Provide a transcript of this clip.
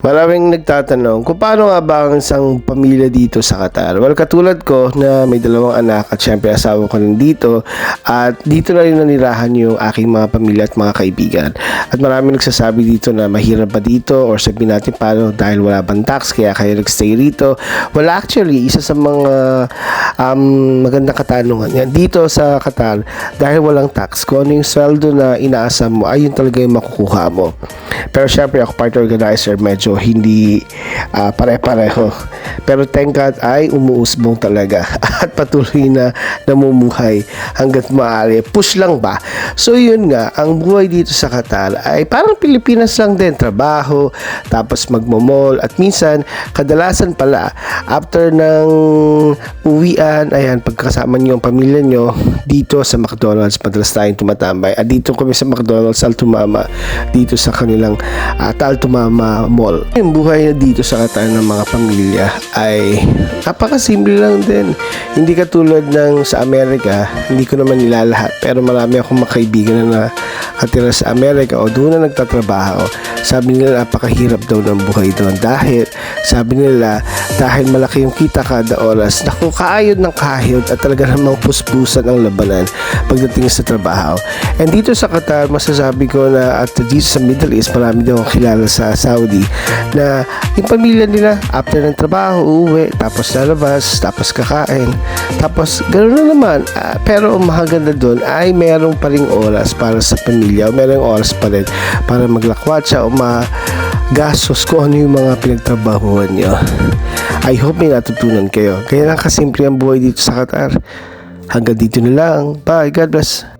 Maraming nagtatanong kung paano nga ba ang isang pamilya dito sa Qatar. Well, katulad ko na may dalawang anak at syempre asawa ko rin dito at dito na rin nanirahan yung aking mga pamilya at mga kaibigan. At maraming nagsasabi dito na mahirap ba dito or sabihin natin paano dahil wala bang tax kaya kayo nagstay rito. Well, actually, isa sa mga magandang katanungan yan dito sa Qatar dahil walang tax, kung ano yung sweldo na inaasam mo ay yun talaga yung makukuha mo. Pero syempre ako party organizer, medyo hindi pare-pareho. Pero thank God ay umuusbong talaga at patuloy na namumuhay hanggat maaari. Push lang ba? So yun nga, ang buhay dito sa Qatar ay parang Pilipinas lang din. Trabaho, tapos magmamall at minsan, kadalasan pala, after ng uwian, ayan, pagkasama niyo ang pamilya nyo dito sa McDonald's, madalas tayong tumatambay. At dito kami sa McDonald's, Altumama, dito sa kanilang Altumama Mall. Yung buhay na dito sa Qatar ng mga pamilya ay napakasimple lang din. Hindi katulad ng sa Amerika, hindi ko naman nilalahat, pero marami akong makaibigan na nakatira sa Amerika o doon na nagtatrabaho. Sabi nila napakahirap daw ng buhay doon dahil sabi nila dahil malaki yung kita kada oras, naku, kaayod ng kahayod at talaga namang puspusan ang labanan pagdating sa trabaho. And dito sa Qatar, masasabi ko na at dito sa Middle East, marami daw akong kilala sa Saudi na yung pamilya nila after ng trabaho, uuwi, tapos lalabas, tapos kakain, tapos ganoon na naman. Pero ang mahaganda doon ay merong pa ring oras para sa pamilya o merong oras pa rin para maglakwatsa o magastos kung ano yung mga pinagtrabahuan nyo. I hope may natutunan kayo. Kaya lang kasimple ang buhay dito sa Qatar. Hanggang dito na lang. Bye. God bless.